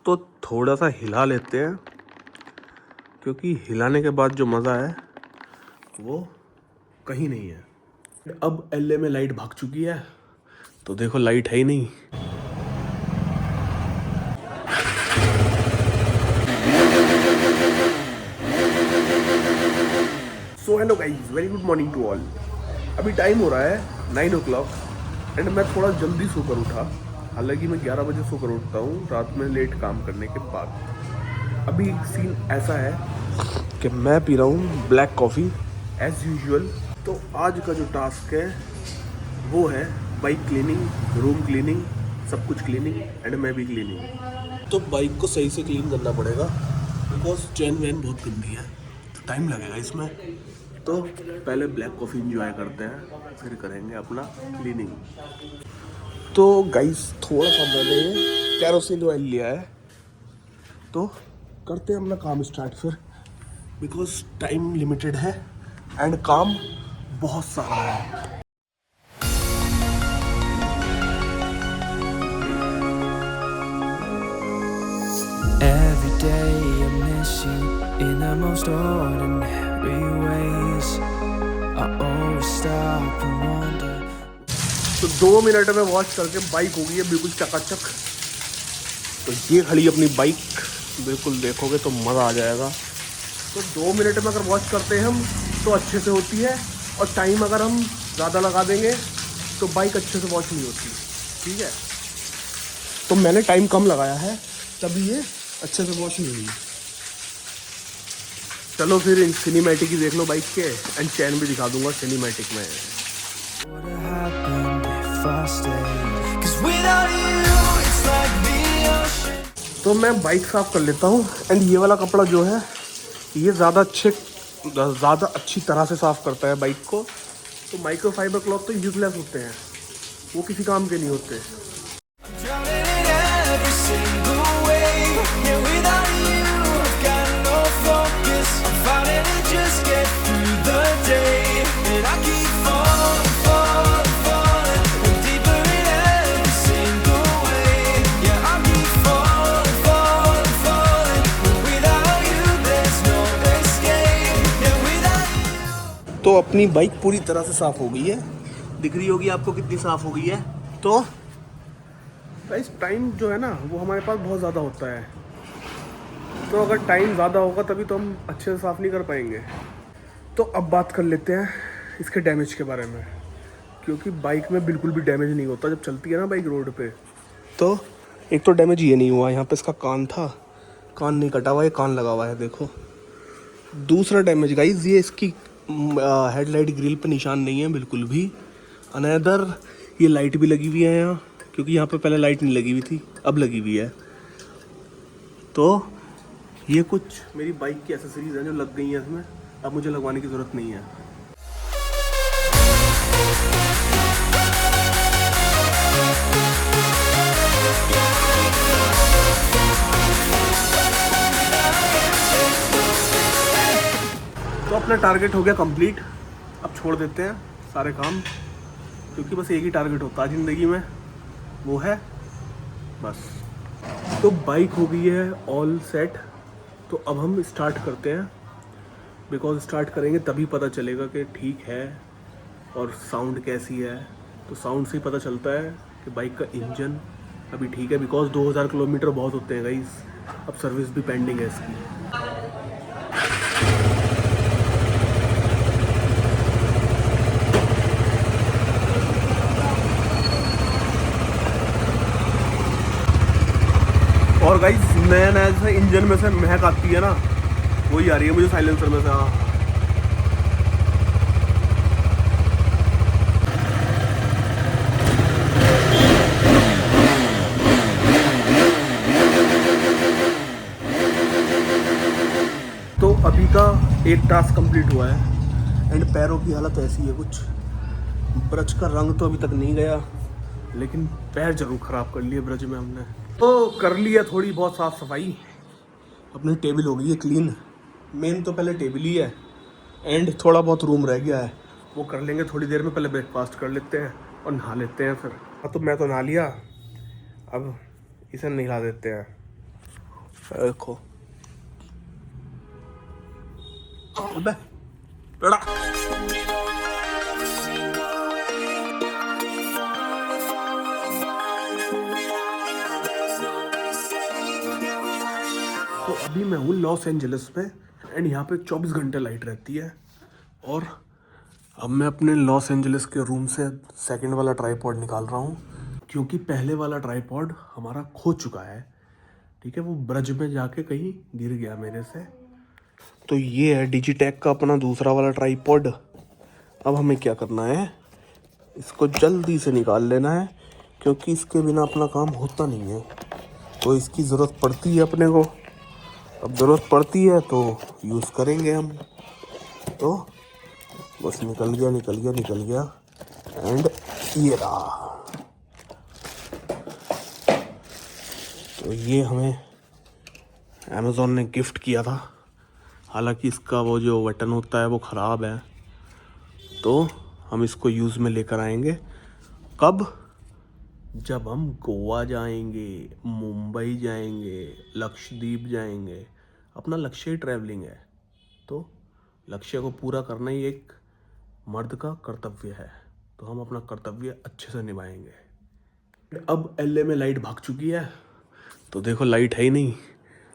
तो थोड़ा सा हिला लेते हैं, क्योंकि हिलाने के बाद जो मज़ा है वो कहीं नहीं है। अब एलए में लाइट भाग चुकी है, तो देखो लाइट है ही नहीं। So hello guys, very good morning to all. अभी टाइम हो रहा है 9 o'clock एंड मैं थोड़ा जल्दी सोकर उठा। हालांकि मैं 11 बजे सोकर उठता हूँ रात में लेट काम करने के बाद। अभी सीन ऐसा है कि मैं पी रहा हूँ ब्लैक कॉफ़ी एज यूजुअल। तो आज का जो टास्क है वो है बाइक क्लीनिंग, रूम क्लीनिंग, सब कुछ क्लीनिंग एंड मैं भी क्लीनिंग। तो बाइक को सही से क्लीन करना पड़ेगा बिकॉज चेन वैन बहुत गंदी है, तो टाइम लगेगा इसमें। तो पहले ब्लैक कॉफ़ी इंजॉय करते हैं, फिर करेंगे अपना क्लीनिंग। तो गाइस थोड़ा सा मैंने कैरोसिन ऑयल लिया है, तो करते हैं अपना काम स्टार्ट फिर, बिकॉज टाइम लिमिटेड है एंड काम बहुत सारा है। Every day I miss you in the most ordinary ways. I always stop and wonder. तो 2 मिनट में वॉश करके बाइक हो गई है बिल्कुल चकाचक। तो ये खड़ी अपनी बाइक, बिल्कुल देखोगे तो मज़ा आ जाएगा। तो 2 मिनट में अगर वॉश करते हैं हम तो अच्छे से होती है, और टाइम अगर हम ज़्यादा लगा देंगे तो बाइक अच्छे से वॉश नहीं होती। ठीक है, तो मैंने टाइम कम लगाया है तभी ये अच्छे से वॉश नहीं हुई। चलो फिर सिनेमैटिक ही देख लो बाइक के, एंड चैन भी दिखा दूंगा सिनेमैटिक में। What happened if I stayed? 'Cause without you, it's like the ocean. तो मैं बाइक साफ़ कर लेता हूँ, एंड ये वाला कपड़ा जो है ये ज़्यादा अच्छी तरह से साफ़ करता है बाइक को। तो माइक्रोफाइबर क्लॉथ तो यूजलेस होते हैं, वो किसी काम के नहीं होते। Drowning in every single wave. Yeah, without you, I've got no focus. I'm fighting to just get through the day. And I keep falling, falling, falling. I'm deeper in every single way. Yeah, I keep falling, falling, falling. But without you, there's no escape. Yeah, without you. तो अपनी bike पूरी तरह से साफ़ हो गई है, दिख रही होगी आपको कितनी साफ़ हो गई है। तो गाइस टाइम जो है ना वो हमारे पास बहुत ज़्यादा होता है, तो अगर टाइम ज़्यादा होगा तभी तो हम अच्छे से साफ़ नहीं कर पाएंगे। तो अब बात कर लेते हैं इसके डैमेज के बारे में, क्योंकि बाइक में बिल्कुल भी डैमेज नहीं होता जब चलती है ना बाइक रोड पे। तो एक तो डैमेज ये नहीं हुआ, यहाँ पे इसका कान था, कान नहीं कटा हुआ, ये कान लगा हुआ है देखो। दूसरा डैमेज गाइस, ये इसकी हेडलाइट ग्रिल पे निशान नहीं है बिल्कुल भी। अनदर ये लाइट भी लगी हुई है यहाँ, क्योंकि यहाँ पे पहले लाइट नहीं लगी हुई थी, अब लगी हुई है। तो ये कुछ मेरी बाइक की एसेसरीज हैं जो लग गई हैं इसमें, अब मुझे लगवाने की ज़रूरत नहीं है। तो अपना टारगेट हो गया कंप्लीट, अब छोड़ देते हैं सारे काम, क्योंकि बस एक ही टारगेट होता है ज़िंदगी में, वो है बस। तो बाइक हो गई है ऑल सेट, तो अब हम स्टार्ट करते हैं, बिकॉज स्टार्ट करेंगे तभी पता चलेगा कि ठीक है और साउंड कैसी है। तो साउंड से ही पता चलता है कि बाइक का इंजन अभी ठीक है, बिकॉज 2000 किलोमीटर बहुत होते हैं गाइस, अब सर्विस भी पेंडिंग है इसकी। और गाइस नया नया जैसे इंजन में से महक आती है ना, वही आ रही है मुझे साइलेंसर में से। हाँ, तो अभी का एक टास्क कंप्लीट हुआ है, एंड पैरों की हालत ऐसी है कुछ, ब्रज का रंग तो अभी तक नहीं गया, लेकिन पैर जरूर ख़राब कर लिए ब्रज में हमने। तो कर लिया थोड़ी बहुत साफ़ सफाई, अपनी टेबल हो गई है क्लीन। मेन तो पहले टेबल ही है, एंड थोड़ा बहुत रूम रह गया है, वो कर लेंगे थोड़ी देर में। पहले ब्रेकफास्ट कर लेते हैं और नहा लेते हैं फिर। हाँ, तो मैं तो नहा लिया, अब इसे नहला देते हैं। देखो अबे बड़ा तो अभी मैं हूँ लॉस एंजलिस में एंड यहाँ पे 24 घंटे लाइट रहती है। और अब मैं अपने लॉस एंजलिस के रूम से सेकंड वाला ट्राइपॉड निकाल रहा हूँ, क्योंकि पहले वाला ट्राइपॉड हमारा खो चुका है। ठीक है, वो ब्रज में जाके कहीं गिर गया मेरे से। तो ये है डिजिटेक का अपना दूसरा वाला ट्राइपॉड। अब हमें क्या करना है, इसको जल्दी से निकाल लेना है, क्योंकि इसके बिना अपना काम होता नहीं है। तो इसकी ज़रूरत पड़ती है अपने को। अब ज़रूरत पड़ती है तो यूज़ करेंगे हम। तो बस निकल गया एंड ये रहा। तो ये हमें अमेज़ॉन ने गिफ्ट किया था। हालांकि इसका वो जो बटन होता है वो ख़राब है, तो हम इसको यूज़ में लेकर आएंगे। कब? जब हम गोवा जाएंगे, मुंबई जाएंगे, लक्षद्वीप जाएंगे। अपना लक्ष्य ही ट्रैवलिंग है, तो लक्ष्य को पूरा करना ही एक मर्द का कर्तव्य है। तो हम अपना कर्तव्य अच्छे से निभाएंगे। अब एलए में लाइट भाग चुकी है, तो देखो लाइट है ही नहीं।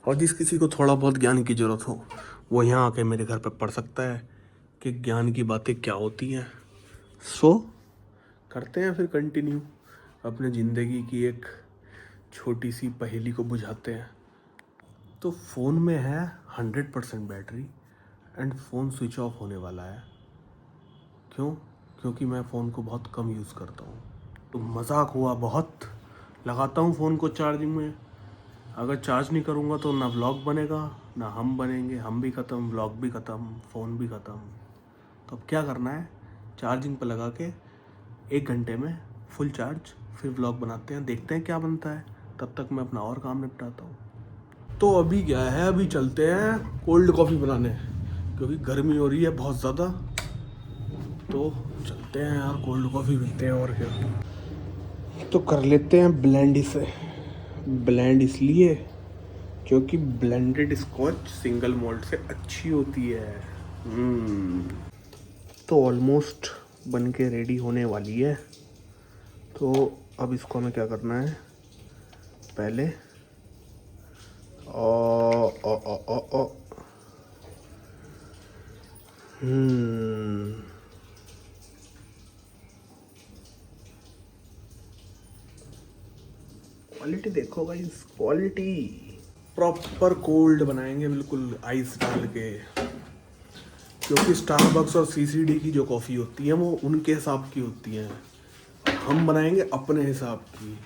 और जिस किसी को थोड़ा बहुत ज्ञान की ज़रूरत हो, वो यहाँ आके मेरे घर पर पढ़ सकता है कि ज्ञान की बातें क्या होती हैं। सो करते हैं फिर कंटिन्यू अपने ज़िंदगी की एक छोटी सी पहेली को बुझाते हैं। तो फ़ोन में है 100% battery and phone switch off होने वाला है। क्यों? क्योंकि मैं फ़ोन को बहुत कम यूज़ करता हूँ। तो मजाक हुआ बहुत। लगाता हूँ फ़ोन को चार्जिंग में। अगर चार्ज नहीं करूँगा तो ना व्लॉग बनेगा, ना हम बनेंगे। हम भी ख़त्म, व्लॉग भी ख़त्म, फ़ोन भी ख़त्म। तो अब क्या करना है, चार्जिंग पर लगा के 1 घंटे में फुल चार्ज, फिर व्लॉग बनाते हैं, देखते हैं क्या बनता है। तब तक मैं अपना और काम निपटाता हूँ। तो अभी क्या है, अभी चलते हैं कोल्ड कॉफ़ी बनाने, क्योंकि गर्मी हो रही है बहुत ज़्यादा। तो चलते हैं यार, कोल्ड कॉफ़ी पीते हैं और क्या। तो कर लेते हैं ब्लेंड इसे। ब्लेंड इसलिए क्योंकि ब्लेंडेड स्कॉच सिंगल मॉल्ट से अच्छी होती है। तो ऑलमोस्ट बन के रेडी होने वाली है। तो अब इसको हमें क्या करना है, पहले क्वालिटी देखो गाइस, क्वालिटी प्रॉपर कोल्ड बनाएंगे, बिल्कुल आइस डाल के। क्योंकि स्टारबक्स और सीसीडी की जो कॉफ़ी होती है वो उनके हिसाब की होती है, हम बनाएंगे अपने हिसाब की।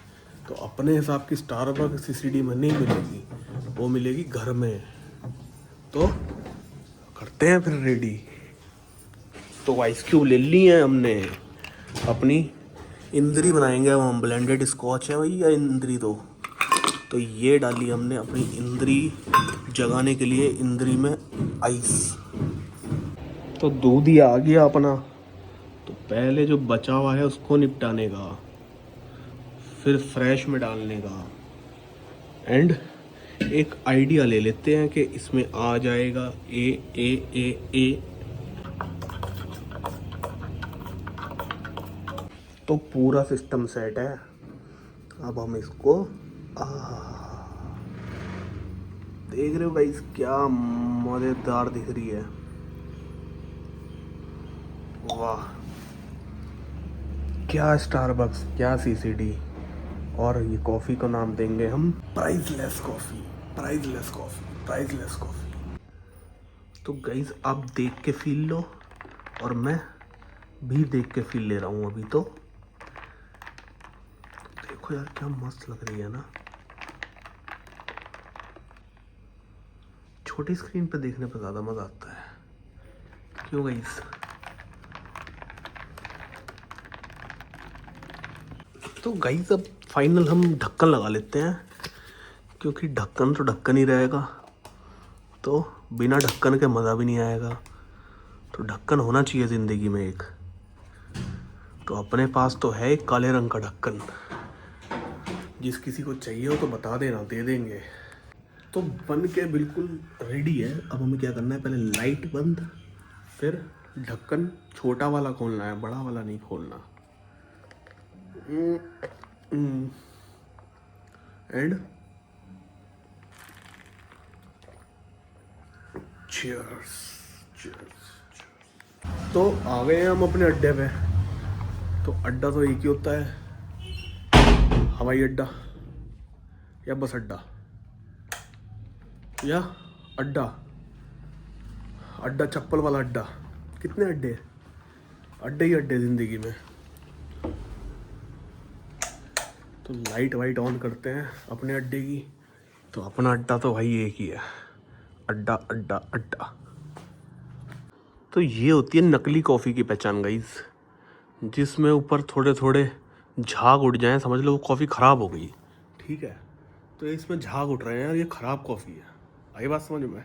तो अपने हिसाब की स्टारबक्स सीसीडी में नहीं मिलेगी, वो मिलेगी घर में। तो करते हैं फिर रेडी। तो आइस क्यूब ले ली है हमने, अपनी इंद्री बनाएंगे हम। ब्लेंडेड स्कॉच है भैया इंद्री। तो ये डाली हमने अपनी इंद्री जगाने के लिए, इंद्री में आइस। तो दूध ही आ गया अपना। तो पहले जो बचा हुआ है उसको निपटाने का, फिर फ्रेश में डालने का। एंड एक आइडिया ले लेते हैं कि इसमें आ जाएगा ए ए ए ए। तो पूरा सिस्टम सेट है। अब हम इसको देख रहे हो गाइस, क्या मजेदार दिख रही है। वाह, क्या स्टारबक्स, क्या सीसीडी। और ये कॉफ़ी को नाम देंगे हम priceless coffee, priceless coffee, priceless coffee. तो गाइस आप देख के फील लो, और मैं भी देख के फील ले रहा हूँ अभी। तो देखो यार क्या मस्त लग रही है ना। छोटी स्क्रीन पे देखने पे ज़्यादा मज़ा आता है, क्यों गाइस? तो गाइस अब फाइनल हम ढक्कन लगा लेते हैं, क्योंकि ढक्कन तो ढक्कन ही रहेगा। तो बिना ढक्कन के मज़ा भी नहीं आएगा। तो ढक्कन होना चाहिए ज़िंदगी में एक। तो अपने पास तो है एक काले रंग का ढक्कन। जिस किसी को चाहिए हो तो बता देना, दे देंगे। तो बन के बिल्कुल रेडी है। अब हमें क्या करना है, पहले लाइट बंद, फिर ढक्कन छोटा वाला खोलना है, बड़ा वाला नहीं खोलना। And cheers. तो आ गए हैं हम अपने अड्डे पे। तो अड्डा तो एक ही होता है, हवाई अड्डा या बस अड्डा या अड्डा, अड्डा चप्पल वाला अड्डा। कितने अड्डे, अड्डे ही अड्डे जिंदगी में। तो लाइट वाइट ऑन करते हैं अपने अड्डे की। तो अपना अड्डा तो भाई एक ही है, अड्डा अड्डा अड्डा। तो ये होती है नकली कॉफ़ी की पहचान गाइस, जिसमें ऊपर थोड़े थोड़े झाग उठ जाएं, समझ लो वो कॉफ़ी ख़राब हो गई। ठीक है, तो इसमें झाग उठ रहे हैं यार, ये ख़राब कॉफ़ी है। आई बात समझ में?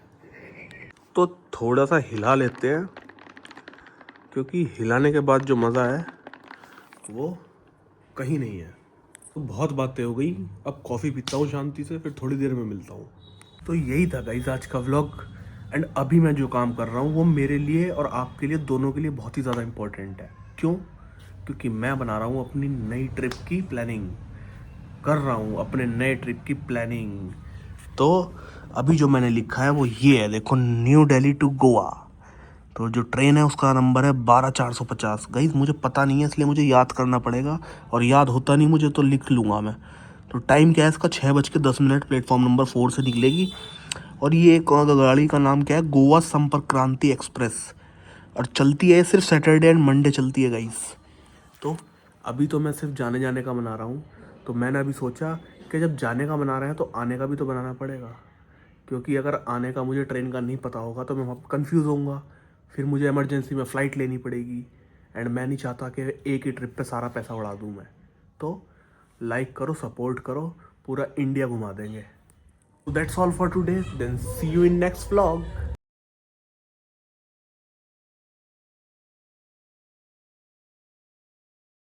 तो थोड़ा सा हिला लेते हैं, क्योंकि हिलाने के बाद जो मज़ा है वो कहीं नहीं है। तो बहुत बातें हो गई, अब कॉफ़ी पीता हूँ शांति से, फिर थोड़ी देर में मिलता हूँ। तो यही था गाइस आज का व्लॉग। एंड अभी मैं जो काम कर रहा हूँ वो मेरे लिए और आपके लिए, दोनों के लिए बहुत ही ज़्यादा इम्पोर्टेंट है। क्यों? क्योंकि मैं बना रहा हूँ अपनी नई ट्रिप की प्लानिंग, कर रहा हूँ अपने नए ट्रिप की प्लानिंग। तो अभी जो मैंने लिखा है वो ये है, देखो, न्यू दिल्ली टू गोवा। तो जो ट्रेन है उसका नंबर है 12450। गाइस मुझे पता नहीं है, इसलिए मुझे याद करना पड़ेगा, और याद होता नहीं मुझे तो लिख लूँगा मैं। तो टाइम क्या है इसका, 6:10, प्लेटफॉर्म नंबर 4 से निकलेगी। और ये गाड़ी का नाम क्या है, गोवा संपर्क क्रांति एक्सप्रेस। और चलती है सिर्फ सैटरडे एंड मंडे चलती है गाइस। तो अभी तो मैं सिर्फ जाने जाने का बना रहा हूँ। तो मैंने अभी सोचा कि जब जाने का बना रहे हैं तो आने का भी तो बनाना पड़ेगा, क्योंकि अगर आने का मुझे ट्रेन का नहीं पता होगा तो मैं वहाँ कन्फ्यूज़ होऊंगा, फिर मुझे इमरजेंसी में फ़्लाइट लेनी पड़ेगी। एंड मैं नहीं चाहता कि एक ही ट्रिप पे सारा पैसा उड़ा दूँ मैं। तो लाइक करो, सपोर्ट करो, पूरा इंडिया घुमा देंगे। So that's all for today. Then see you in next vlog.